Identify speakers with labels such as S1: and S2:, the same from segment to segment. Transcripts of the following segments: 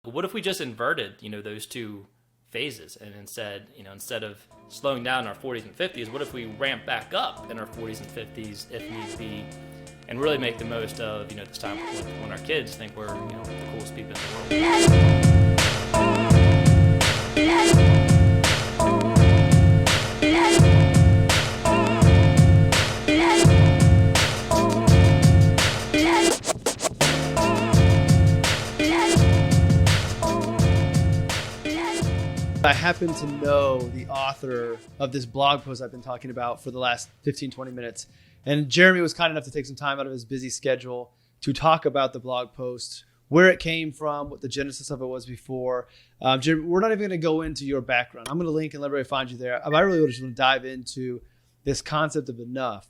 S1: What if we just inverted, those two phases, and instead of slowing down in our 40s and 50s, what if we ramp back up in our 40s and 50s if need be, and really make the most of, this time when our kids think we're, the coolest people in the world.
S2: I happen to know the author of this blog post I've been talking about for the last 15, 20 minutes. And Jeremy was kind enough to take some time out of his busy schedule to talk about the blog post, where it came from, what the genesis of it was before. Jeremy, we're not even going to go into your background. I'm going to link and let everybody find you there. I really just want to dive into this concept of enough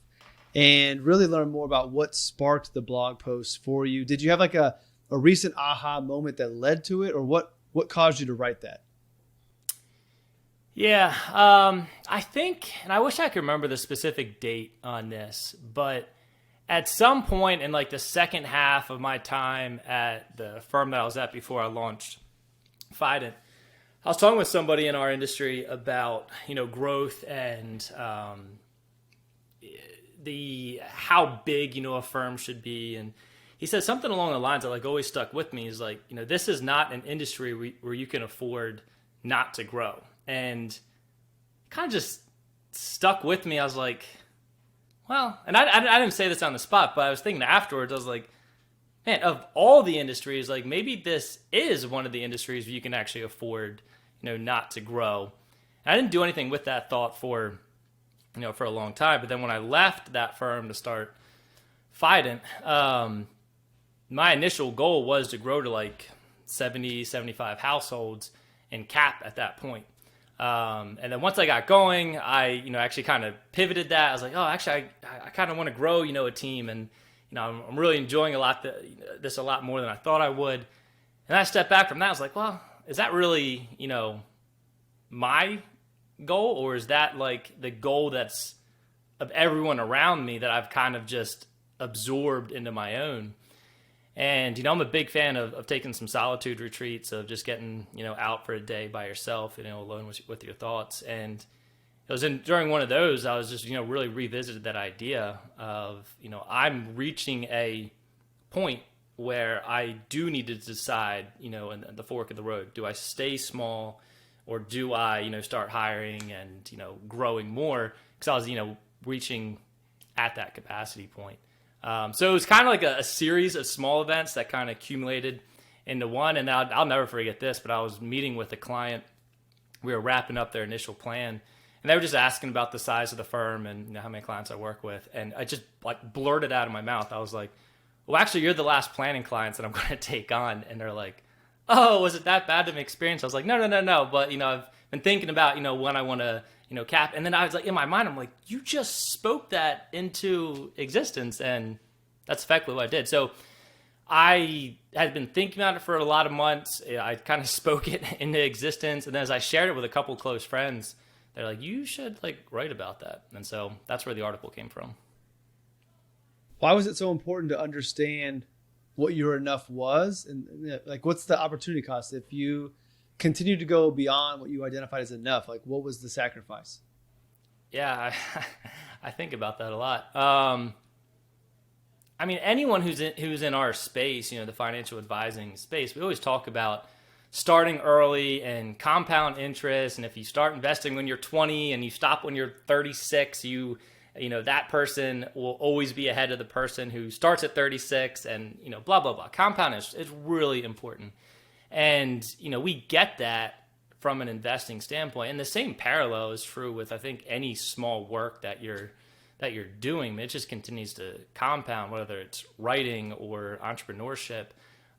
S2: and really learn more about what sparked the blog post for you. Did you have like a recent aha moment that led to it, or what caused you to write that?
S1: Yeah, I think, and I wish I could remember the specific date on this, but at some point in like the second half of my time at the firm that I was at before I launched Fident, I was talking with somebody in our industry about, growth and how big, a firm should be. And he said something along the lines that like always stuck with me is like, this is not an industry where you can afford not to grow. And kind of just stuck with me. I was like, well, and I didn't say this on the spot, but I was thinking afterwards, I was like, man, of all the industries, like maybe this is one of the industries where you can actually afford, not to grow. And I didn't do anything with that thought for a long time. But then when I left that firm to start Fident, my initial goal was to grow to like 70, 75 households and cap at that point. And then once I got going, I, actually kind of pivoted that. I was like, oh, actually, I kind of want to grow, a team. And, I'm really enjoying this a lot more than I thought I would. And I stepped back from that. I was like, well, is that really, my goal? Or is that like the goal that's of everyone around me that I've kind of just absorbed into my own? And, I'm a big fan of taking some solitude retreats, of just getting, out for a day by yourself, alone with your thoughts. And it was during one of those, I was just, really revisited that idea of, I'm reaching a point where I do need to decide, in the fork of the road. Do I stay small, or do I, start hiring and, growing more? Because I was, reaching at that capacity point. So it was kind of like a series of small events that kind of accumulated into one. And I'll never forget this, but I was meeting with a client. We were wrapping up their initial plan, and they were just asking about the size of the firm and how many clients I work with. And I just like blurted out of my mouth. I was like, well, actually, you're the last planning clients that I'm going to take on. And they're like, oh, was it that bad of an experience? I was like, no. But, I've been thinking about, when I want to, cap. And then I was like, in my mind, I'm like, you just spoke that into existence. And that's effectively what I did. So I had been thinking about it for a lot of months. I kind of spoke it into existence. And then as I shared it with a couple close friends, they're like, you should like write about that. And so that's where the article came from.
S2: Why was it so important to understand what your enough was? And like, what's the opportunity cost if you continue to go beyond what you identified as enough? Like, what was the sacrifice?
S1: Yeah, I think about that a lot. I mean, anyone who's in our space, the financial advising space, we always talk about starting early and compound interest. And if you start investing when you're 20 and you stop when you're 36, that person will always be ahead of the person who starts at 36, and, blah, blah, blah. Compound is really important. And, we get that from an investing standpoint. And the same parallel is true with, I think, any small work that you're doing. It just continues to compound, whether it's writing or entrepreneurship.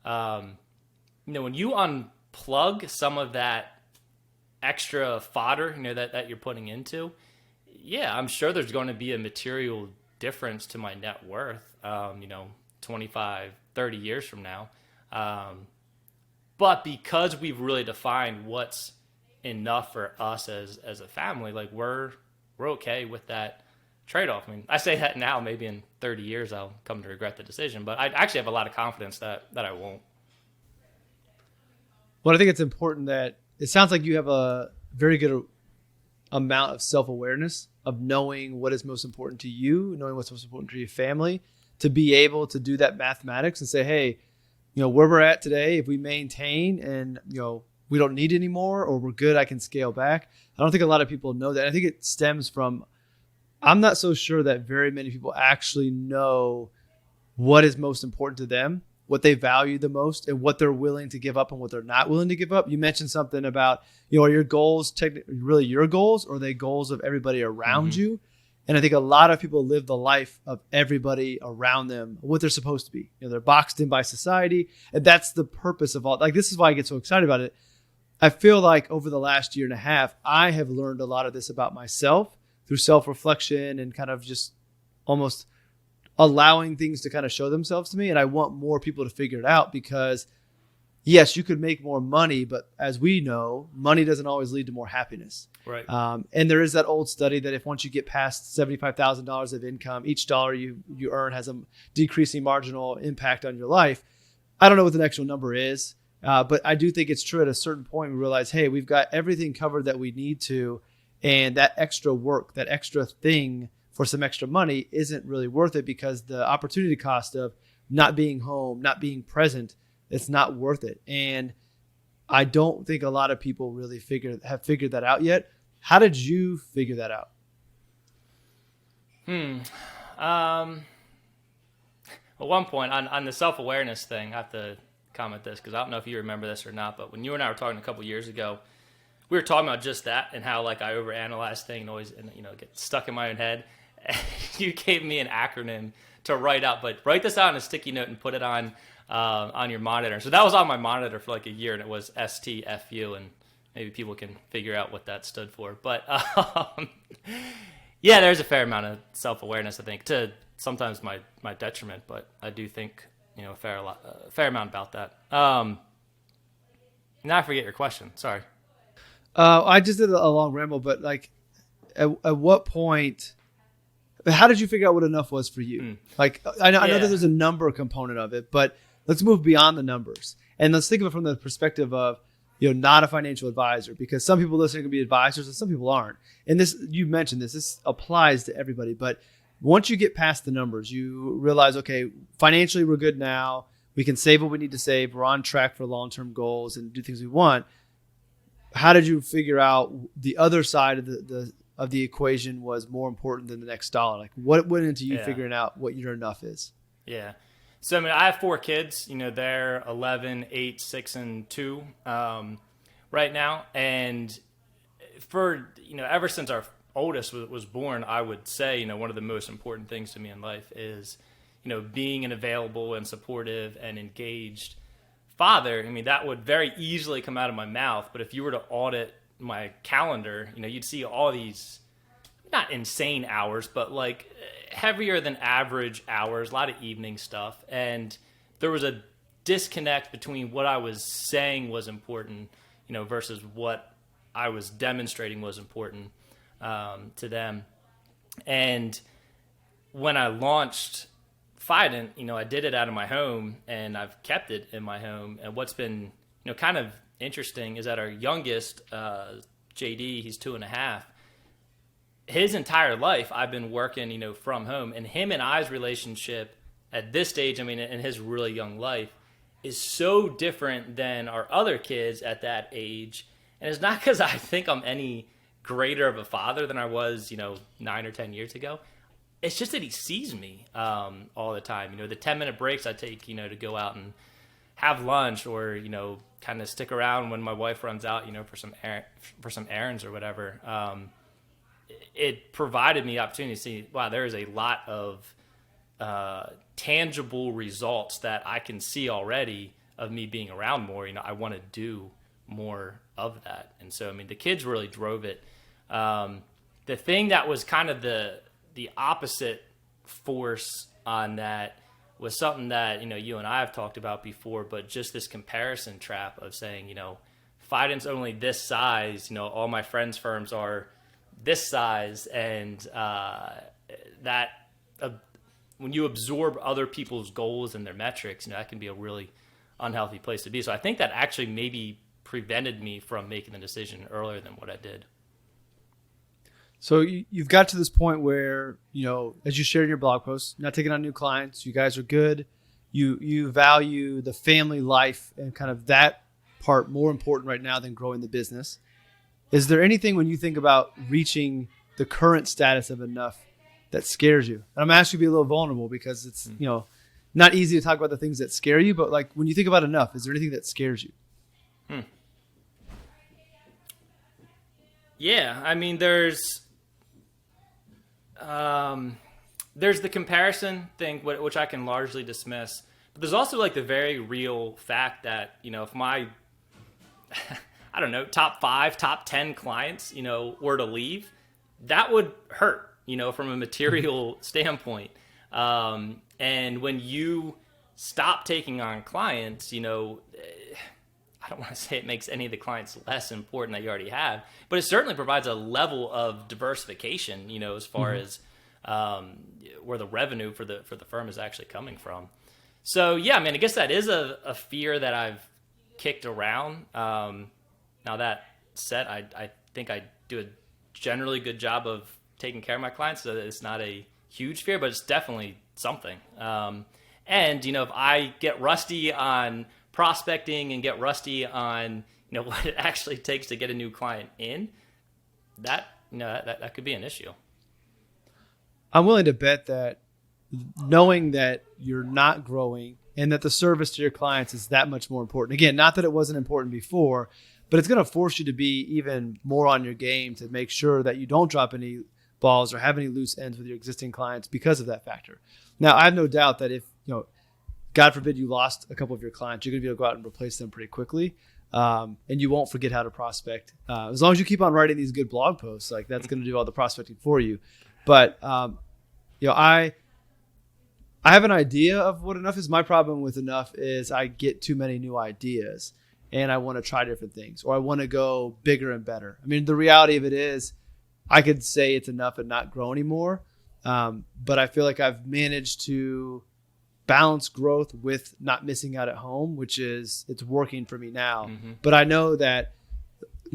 S1: When you unplug some of that extra fodder, that you're putting into, yeah, I'm sure there's going to be a material difference to my net worth, 25, 30 years from now. But because we've really defined what's enough for us as a family, like we're okay with that trade-off. I mean, I say that now, maybe in 30 years I'll come to regret the decision, but I actually have a lot of confidence that I won't.
S2: Well, I think it's important that it sounds like you have a very good amount of self-awareness of knowing what is most important to you, knowing what's most important to your family, to be able to do that mathematics and say, hey, where we're at today, if we maintain and, we don't need any more or we're good, I can scale back. I don't think a lot of people know that. I think it stems from, I'm not so sure that very many people actually know what is most important to them, what they value the most, and what they're willing to give up and what they're not willing to give up. You mentioned something about, are your goals technically really your goals, or are they goals of everybody around you? And I think a lot of people live the life of everybody around them, what they're supposed to be. They're boxed in by society. And that's the purpose of all. Like, this is why I get so excited about it. I feel like over the last year and a half, I have learned a lot of this about myself through self-reflection and kind of just almost allowing things to kind of show themselves to me. And I want more people to figure it out because, yes, you could make more money, but as we know, money doesn't always lead to more happiness.
S1: Right.
S2: And there is that old study that if once you get past $75,000 of income, each dollar you earn has a decreasing marginal impact on your life. I don't know what the actual number is, but I do think it's true. At a certain point, we realize, hey, we've got everything covered that we need to, and that extra work, that extra thing for some extra money isn't really worth it because the opportunity cost of not being home, not being present, it's not worth it. And I don't think a lot of people really have figured that out yet. How did you figure that out?
S1: At one point on the self-awareness thing, I have to comment this because I don't know if you remember this or not, but when you and I were talking a couple years ago, we were talking about just that and how like I overanalyze things and always get stuck in my own head. You gave me an acronym to write out, but write this out on a sticky note and put it on your monitor. So that was on my monitor for like a year, and it was STFU, and maybe people can figure out what that stood for. But yeah, there's a fair amount of self-awareness, I think, to sometimes my detriment, but I do think a fair amount about that. Now I forget your question. Sorry.
S2: I just did a long ramble, but like, at what point? How did you figure out what enough was for you? Like, I know that there's a number component of it, but let's move beyond the numbers and let's think of it from the perspective of, not a financial advisor, because some people listening can be advisors and some people aren't. And this, you mentioned this applies to everybody. But once you get past the numbers, you realize, okay, financially we're good now. We can save what we need to save. We're on track for long-term goals and do things we want. How did you figure out the other side of the equation was more important than the next dollar? Like, what went into you figuring out what your enough is?
S1: Yeah. So, I have 4 kids, they're 11, 8, 6, and 2 right now. And for, ever since our oldest was born, I would say, one of the most important things to me in life is, being an available and supportive and engaged father. That would very easily come out of my mouth. But if you were to audit my calendar, you'd see all these not insane hours, but like heavier than average hours, a lot of evening stuff. And there was a disconnect between what I was saying was important, versus what I was demonstrating was important to them. And when I launched Fident, I did it out of my home and I've kept it in my home. And what's been, kind of interesting is that our youngest, JD, he's 2.5. His entire life, I've been working, from home, and him and I's relationship at this stage, in his really young life, is so different than our other kids at that age. And it's not because I think I'm any greater of a father than I was, 9 or 10 years ago. It's just that he sees me all the time. The 10-minute breaks I take, to go out and have lunch or, kind of stick around when my wife runs out, for some errands or whatever. It provided me the opportunity to see, wow, there is a lot of tangible results that I can see already of me being around more. I want to do more of that. And so, the kids really drove it. The thing that was kind of the opposite force on that was something that, you and I have talked about before, but just this comparison trap of saying, Fident's only this size, all my friends' firms are this size, and that when you absorb other people's goals and their metrics, that can be a really unhealthy place to be. So I think that actually maybe prevented me from making the decision earlier than what I did.
S2: So you've got to this point where, as you shared in your blog post, not taking on new clients, you guys are good. You value the family life and kind of that part more important right now than growing the business. Is there anything when you think about reaching the current status of enough that scares you? And I'm asking you to be a little vulnerable because it's, not easy to talk about the things that scare you, but like when you think about enough, is there anything that scares you?
S1: Yeah, I mean, there's the comparison thing, which I can largely dismiss. But there's also like the very real fact that, if my, I don't know, top 5, top 10 clients, were to leave, that would hurt, from a material standpoint. And when you stop taking on clients, I don't want to say it makes any of the clients less important that you already have, but it certainly provides a level of diversification, as far as where the revenue for the firm is actually coming from. So yeah, I mean, I guess that is a fear that I've kicked around. Now that said, I think I do a generally good job of taking care of my clients, so it's not a huge fear, but it's definitely something. And if I get rusty on prospecting and get rusty on what it actually takes to get a new client in, that could be an issue.
S2: I'm willing to bet that knowing that you're not growing and that the service to your clients is that much more important. Again, not that it wasn't important before, but it's going to force you to be even more on your game to make sure that you don't drop any balls or have any loose ends with your existing clients because of that factor. Now, I have no doubt that if, God forbid you lost a couple of your clients, you're going to be able to go out and replace them pretty quickly. And you won't forget how to prospect. As long as you keep on writing these good blog posts, like that's going to do all the prospecting for you. But, I have an idea of what enough is. My problem with enough is I get too many new ideas and I want to try different things or I want to go bigger and better. I mean, the reality of it is I could say it's enough and not grow anymore. But I feel like I've managed to balance growth with not missing out at home, which is it's working for me now. But I know that,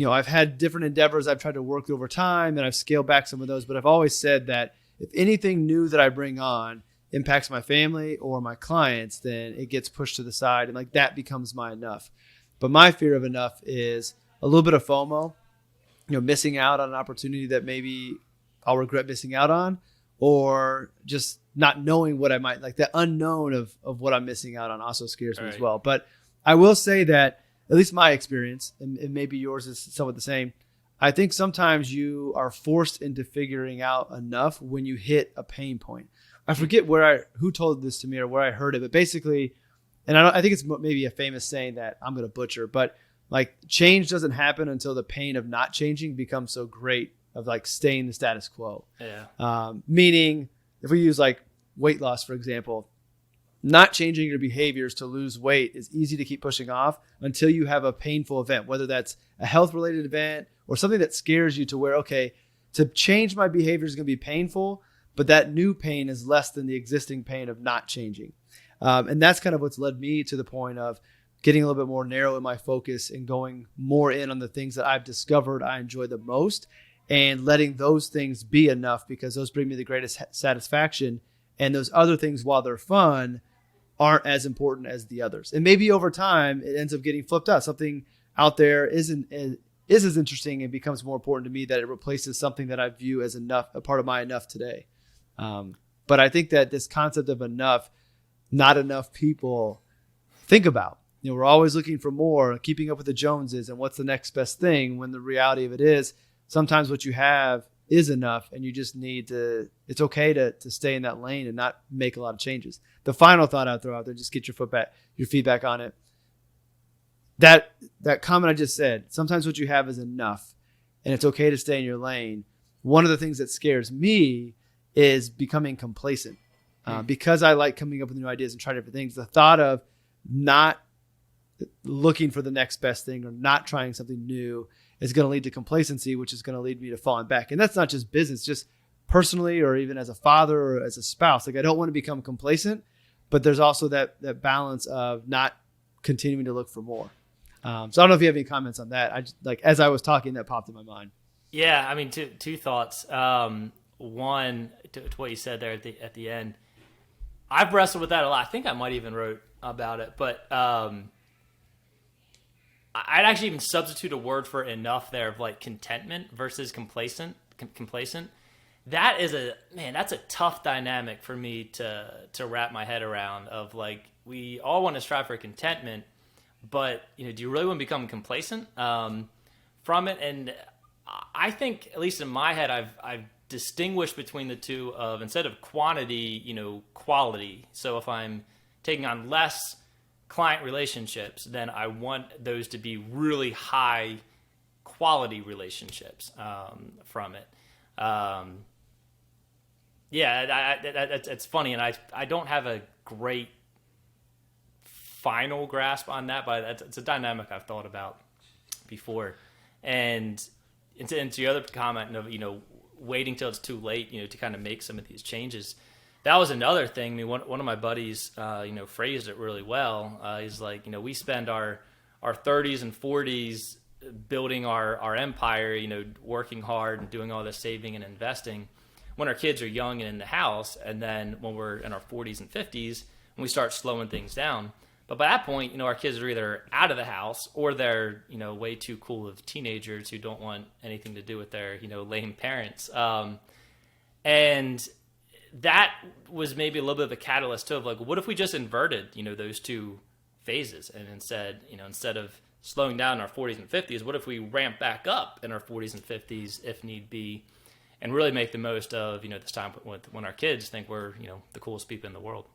S2: I've had different endeavors I've tried to work over time and I've scaled back some of those, but I've always said that if anything new that I bring on impacts my family or my clients, then it gets pushed to the side and like that becomes my enough. But my fear of enough is a little bit of FOMO, missing out on an opportunity that maybe I'll regret missing out on, or just not knowing what I might like. The unknown of what I'm missing out on also scares me as well. But I will say that at least my experience, and maybe yours is somewhat the same, I think sometimes you are forced into figuring out enough when you hit a pain point. I forget who told this to me or where I heard it, but basically, and I think it's maybe a famous saying that I'm going to butcher, but like change doesn't happen until the pain of not changing becomes so great of like staying the status quo.
S1: Yeah.
S2: Meaning if we use like weight loss, for example, not changing your behaviors to lose weight is easy to keep pushing off until you have a painful event, whether that's a health related event or something that scares you to where, okay, to change my behavior is going to be painful, but that new pain is less than the existing pain of not changing. And that's kind of what's led me to the point of getting a little bit more narrow in my focus and going more in on the things that I've discovered I enjoy the most and letting those things be enough because those bring me the greatest satisfaction. And those other things, while they're fun, aren't as important as the others. And maybe over time, it ends up getting flipped out. Something out there is as interesting and becomes more important to me that it replaces something that I view as enough, a part of my enough today. But I think that this concept of enough, not enough people think about. We're always looking for more, keeping up with the Joneses and what's the next best thing, when the reality of it is sometimes what you have is enough and you just need to, it's okay to stay in that lane and not make a lot of changes. The final thought I'd throw out there, just get your feedback on it. That comment I just said, sometimes what you have is enough and it's okay to stay in your lane. One of the things that scares me is becoming complacent. Because I like coming up with new ideas and trying different things, the thought of not looking for the next best thing or not trying something new is going to lead to complacency, which is going to lead me to falling back. And that's not just business, just personally or even as a father or as a spouse. Like I don't want to become complacent, but there's also that balance of not continuing to look for more. So I don't know if you have any comments on that. I just, like, as I was talking, that popped in my mind.
S1: Yeah, I mean, two thoughts. One, to what you said there at the end, I've wrestled with that a lot. I think I might even wrote about it, but I'd actually even substitute a word for enough there of like contentment versus complacent. Complacent. That's a tough dynamic for me to wrap my head around. Of like, we all want to strive for contentment, but do you really want to become complacent from it? And I think, at least in my head, I've distinguished between the two of, instead of quantity, quality. So if I'm taking on less client relationships, then I want those to be really high quality relationships from it. It's funny, and I don't have a great final grasp on that, but it's a dynamic I've thought about before. And into your other comment of waiting till it's too late to kind of make some of these changes. That was another thing. I mean, one of my buddies phrased it really well. He's like, we spend our 30s and 40s building our empire, working hard and doing all this saving and investing when our kids are young and in the house, and then when we're in our 40s and 50s, when we start slowing things down. But by that point, our kids are either out of the house, or they're, way too cool of teenagers who don't want anything to do with their, lame parents. And that was maybe a little bit of a catalyst too, of like, what if we just inverted, those two phases, and instead of slowing down in our 40s and 50s, what if we ramp back up in our 40s and 50s if need be, and really make the most of, this time when our kids think we're, the coolest people in the world.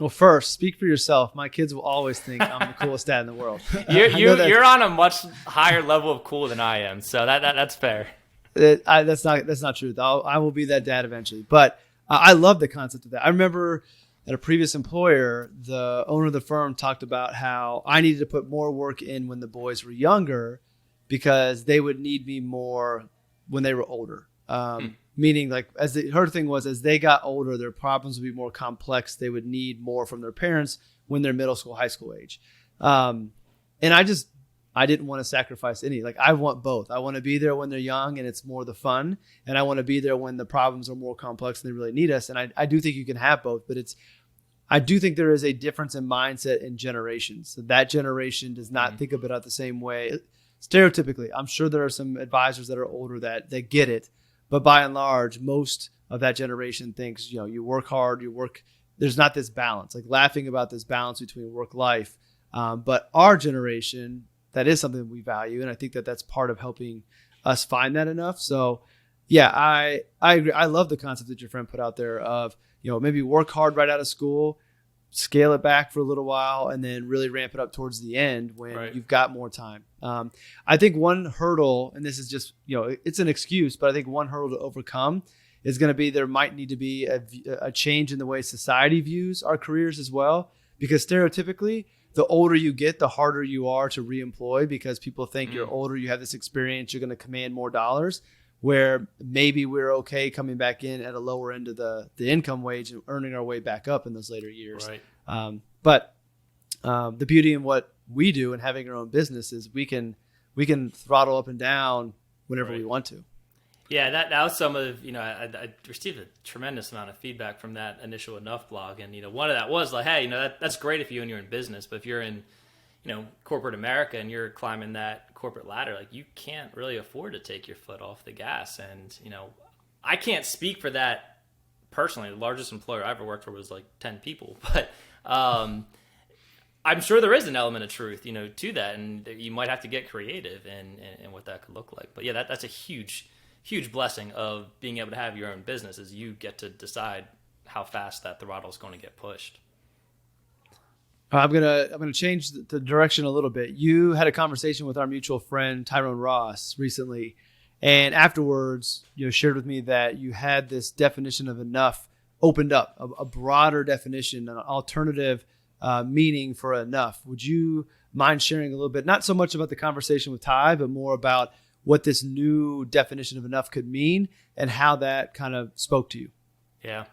S2: Well, first, speak for yourself. My kids will always think I'm the coolest dad in the world.
S1: You're on a much higher level of cool than I am, so that's fair.
S2: That's not true. I will be that dad eventually. But I love the concept of that. I remember at a previous employer, the owner of the firm talked about how I needed to put more work in when the boys were younger, because they would need me more when they were older. Meaning, like, her thing was, as they got older, their problems would be more complex. They would need more from their parents when they're middle school, high school age. And I didn't want to sacrifice any. Like, I want both. I want to be there when they're young and it's more the fun, and I want to be there when the problems are more complex and they really need us. And I do think you can have both, but I do think there is a difference in mindset in generations. So that generation does not think of it the same way. Stereotypically, I'm sure there are some advisors that are older that get it. But by and large, most of that generation thinks, you work hard, there's not this balance, like laughing about this balance between work life. But our generation, that is something we value. And I think that that's part of helping us find that enough. So yeah, I agree. I love the concept that your friend put out there of, maybe work hard right out of school, scale it back for a little while, and then really ramp it up towards the end when you've got more time. I think one hurdle, and this is just, it's an excuse, but I think one hurdle to overcome is going to be, there might need to be a change in the way society views our careers as well. Because stereotypically, the older you get, the harder you are to reemploy, because people think you're older, you have this experience, you're going to command more dollars, where maybe we're okay coming back in at a lower end of the income wage and earning our way back up in those later years.
S1: Right.
S2: But the beauty in what we do and having our own business is we can throttle up and down whenever we want to.
S1: Yeah, that was some of, I received a tremendous amount of feedback from that initial Enough blog. And, one of that was like, hey, that's great if you and you're in business, but if you're in, corporate America and you're climbing that corporate ladder, like, you can't really afford to take your foot off the gas. And, I can't speak for that personally. The largest employer I ever worked for was like 10 people, but I'm sure there is an element of truth, to that. And you might have to get creative in what that could look like. But yeah, that's a huge blessing of being able to have your own business, is you get to decide how fast that throttle is going to get pushed.
S2: I'm gonna change the direction a little bit. You had a conversation with our mutual friend Tyrone Ross recently, and afterwards, shared with me that you had this definition of enough opened up, a broader definition, an alternative meaning for enough. Would you mind sharing a little bit, not so much about the conversation with Ty, but more about what this new definition of enough could mean and how that kind of spoke to you?
S1: Yeah,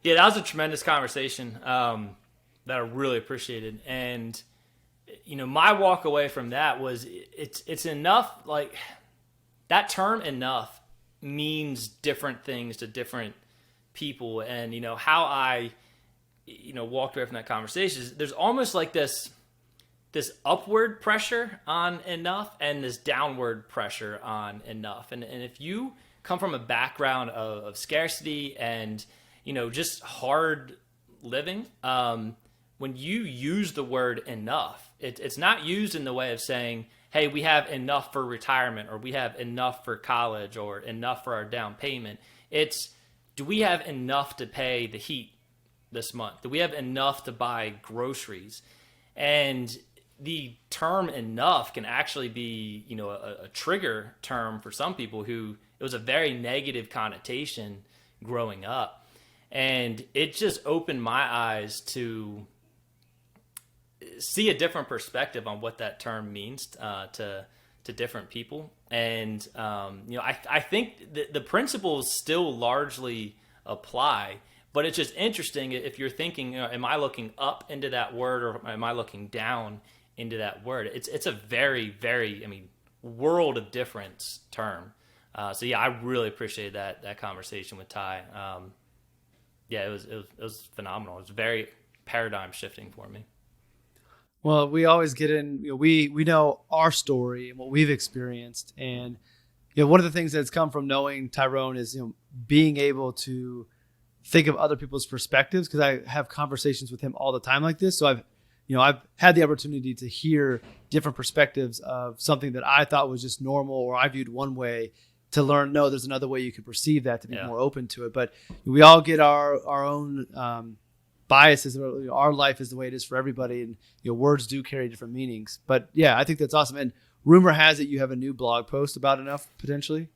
S1: that was a tremendous conversation that I really appreciated. And my walk away from that was it's enough. Like that term enough means different things to different people. And, how I, walked away from that conversation is there's almost like this upward pressure on enough and this downward pressure on enough. And if you come from a background of scarcity and, just hard living, when you use the word enough, it's not used in the way of saying, hey, we have enough for retirement, or we have enough for college, or enough for our down payment. It's, do we have enough to pay the heat this month? Do we have enough to buy groceries? And the term enough can actually be, a trigger term for some people who it was a very negative connotation growing up. And it just opened my eyes to see a different perspective on what that term means to different people. And, I think the principles still largely apply, but it's just interesting if you're thinking, am I looking up into that word or am I looking down into that word? It's a very, very, world of difference term. So yeah, I really appreciated that conversation with Ty. Yeah, it was phenomenal. It was very paradigm shifting for me.
S2: Well, we always get in, we know our story and what we've experienced. And, one of the things that's come from knowing Tyrone is, being able to think of other people's perspectives, because I have conversations with him all the time like this. So I've had the opportunity to hear different perspectives of something that I thought was just normal or I viewed one way, to learn, no, there's another way you could perceive that, to be more open to it. But we all get our own biases. Our life is the way it is for everybody, and words do carry different meanings. But yeah, I think that's awesome. And rumor has it you have a new blog post about enough potentially.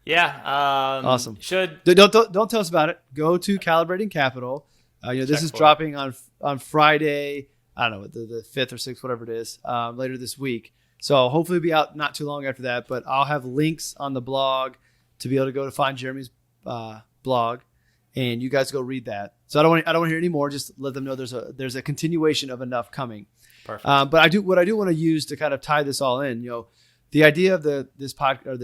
S1: Yeah,
S2: awesome.
S1: Don't
S2: tell us about it. Go to Calibrating Capital. This is dropping on Friday. I don't know, the 5th or 6th, whatever it is, later this week. So hopefully it'll be out not too long after that. But I'll have links on the blog to be able to go to find Jeremy's blog, and you guys go read that. So I don't want to hear any more. Just let them know there's a continuation of enough coming.
S1: Perfect.
S2: But I do want to use to kind of tie this all in. The idea of this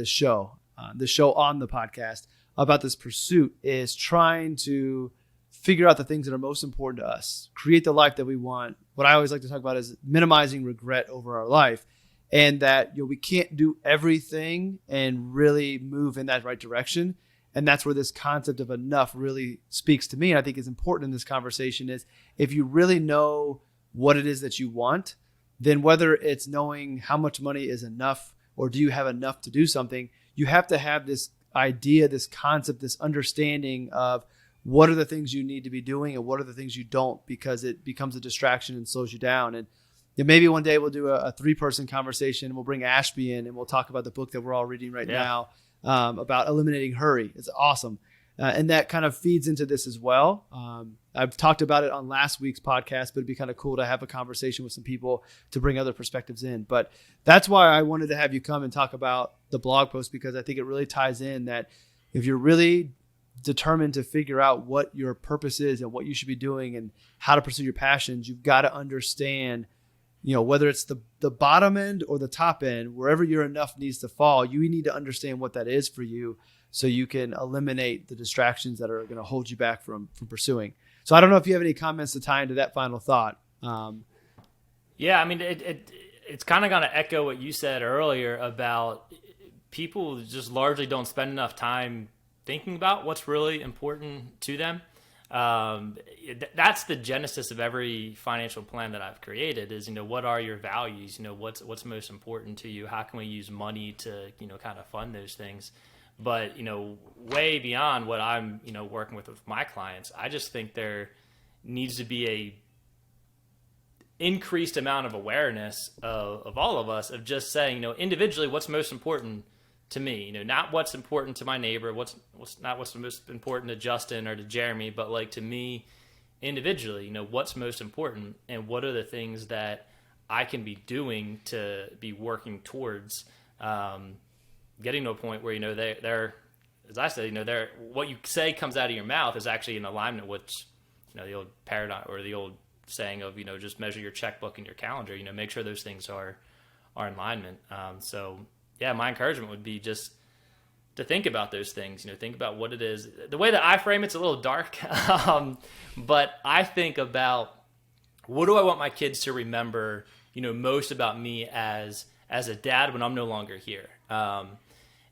S2: show on the podcast about this pursuit is trying to figure out the things that are most important to us, create the life that we want. What I always like to talk about is minimizing regret over our life, and that we can't do everything and really move in that right direction. And that's where this concept of enough really speaks to me, and I think is important in this conversation. Is if you really know what it is that you want, then whether it's knowing how much money is enough or do you have enough to do something, you have to have this idea, this concept, this understanding of what are the things you need to be doing and what are the things you don't, because it becomes a distraction and slows you down. And then maybe one day we'll do a 3-person conversation, and we'll bring Ashby in and we'll talk about the book that we're all reading right now, about eliminating hurry. It's awesome. And that kind of feeds into this as well. I've talked about it on last week's podcast, but it'd be kind of cool to have a conversation with some people to bring other perspectives in. But that's why I wanted to have you come and talk about the blog post, because I think it really ties in that if you're really determined to figure out what your purpose is and what you should be doing and how to pursue your passions, you've got to understand, whether it's the bottom end or the top end, wherever your enough needs to fall, you need to understand what that is for you, so you can eliminate the distractions that are going to hold you back from pursuing. So I don't know if you have any comments to tie into that final thought.
S1: Yeah, it's kind of going to echo what you said earlier about people just largely don't spend enough time thinking about what's really important to them. That's the genesis of every financial plan that I've created is, what are your values? What's most important to you? How can we use money to, kind of fund those things? But, way beyond what I'm, working with my clients, I just think there needs to be a increased amount of awareness of all of us, of just saying, individually, what's most important to me, not what's important to my neighbor, what's most important to Justin or to Jeremy, but like to me individually, what's most important and what are the things that I can be doing to be working towards, getting to a point where, they're, as I said, what you say comes out of your mouth is actually in alignment with, the old paradigm or the old saying of, just measure your checkbook and your calendar, make sure those things are in alignment. So yeah, my encouragement would be just to think about those things, think about what it is. The way that I frame it's a little dark, but I think about what do I want my kids to remember, most about me as a dad when I'm no longer here.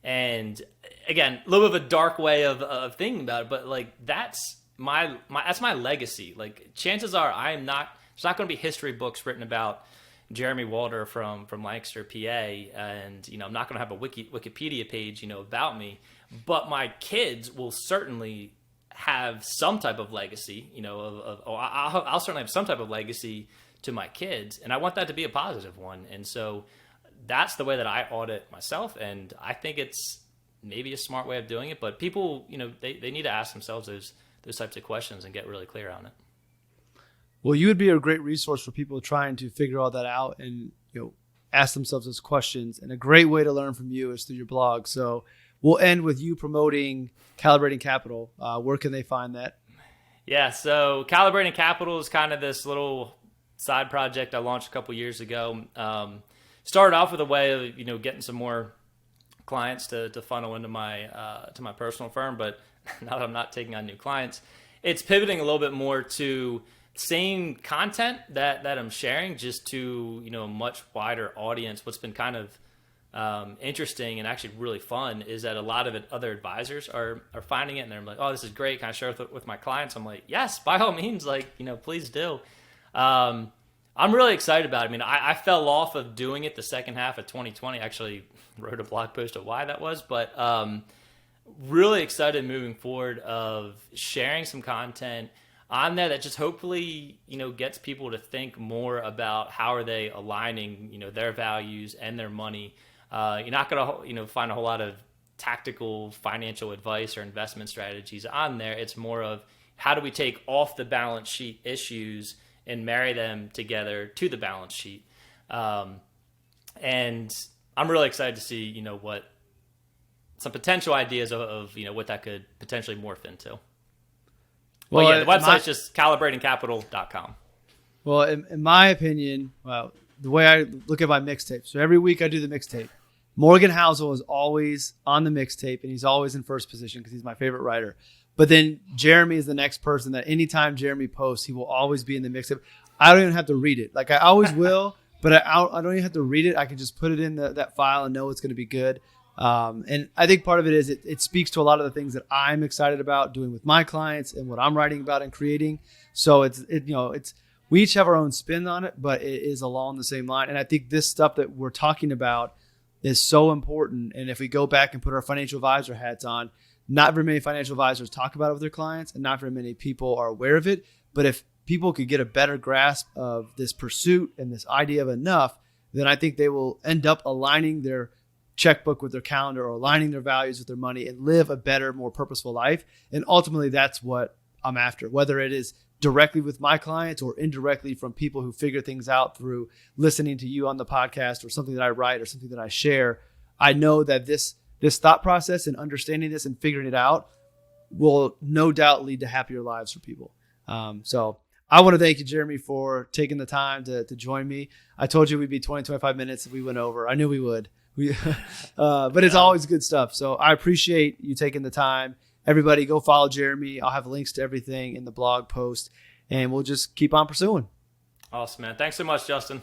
S1: And again, a little bit of a dark way of thinking about it, but like that's my legacy. Like chances are there's not going to be history books written about Jeremy Walter from Lancaster, PA, and I'm not going to have a Wikipedia page, about me, but my kids will certainly have some type of legacy, I'll certainly have some type of legacy to my kids, and I want that to be a positive one. And so that's the way that I audit myself, and I think it's maybe a smart way of doing it, but people, they need to ask themselves those types of questions and get really clear on it.
S2: Well, you would be a great resource for people trying to figure all that out and ask themselves those questions. And a great way to learn from you is through your blog. So we'll end with you promoting Calibrating Capital. Where can they find that?
S1: Yeah, so Calibrating Capital is kind of this little side project I launched a couple years ago. Started off with a way of getting some more clients to funnel into my personal firm, but now that I'm not taking on new clients, it's pivoting a little bit more to same content that I'm sharing, just to a much wider audience. What's been kind of interesting and actually really fun is that a lot of other advisors are finding it, and they're like, oh, this is great, can I share with my clients? I'm like, yes, by all means, please do. I'm really excited about it. I mean, I fell off of doing it the second half of 2020. Actually wrote a blog post of why that was, but really excited moving forward of sharing some content on there that just hopefully, gets people to think more about how are they aligning, their values and their money. You're not going to, find a whole lot of tactical financial advice or investment strategies on there. It's more of how do we take off the balance sheet issues and marry them together to the balance sheet. And I'm really excited to see, what some potential ideas of what that could potentially morph into. Well, yeah, the website's just calibratingcapital.com.
S2: Well, in my opinion, the way I look at my mixtape, so every week I do the mixtape. Morgan Housel is always on the mixtape, and he's always in first position because he's my favorite writer. But then Jeremy is the next person that anytime Jeremy posts, he will always be in the mixtape. I don't even have to read it. Like I always will, but I don't even have to read it. I can just put it in that file and know it's going to be good. And I think part of it is it speaks to a lot of the things that I'm excited about doing with my clients and what I'm writing about and creating. So we each have our own spin on it, but it is along the same line. And I think this stuff that we're talking about is so important. And if we go back and put our financial advisor hats on, not very many financial advisors talk about it with their clients, and not very many people are aware of it. But if people could get a better grasp of this pursuit and this idea of enough, then I think they will end up aligning their checkbook with their calendar or aligning their values with their money and live a better, more purposeful life. And ultimately, that's what I'm after, whether it is directly with my clients or indirectly from people who figure things out through listening to you on the podcast or something that I write or something that I share. I know that this thought process and understanding this and figuring it out will no doubt lead to happier lives for people. So I want to thank you, Jeremy, for taking the time to join me. I told you we'd be 20, 25 minutes if we went over. I knew we would. But it's always good stuff. So I appreciate you taking the time. Everybody go follow Jeremy. I'll have links to everything in the blog post, and we'll just keep on pursuing.
S1: Awesome, man. Thanks so much, Justin.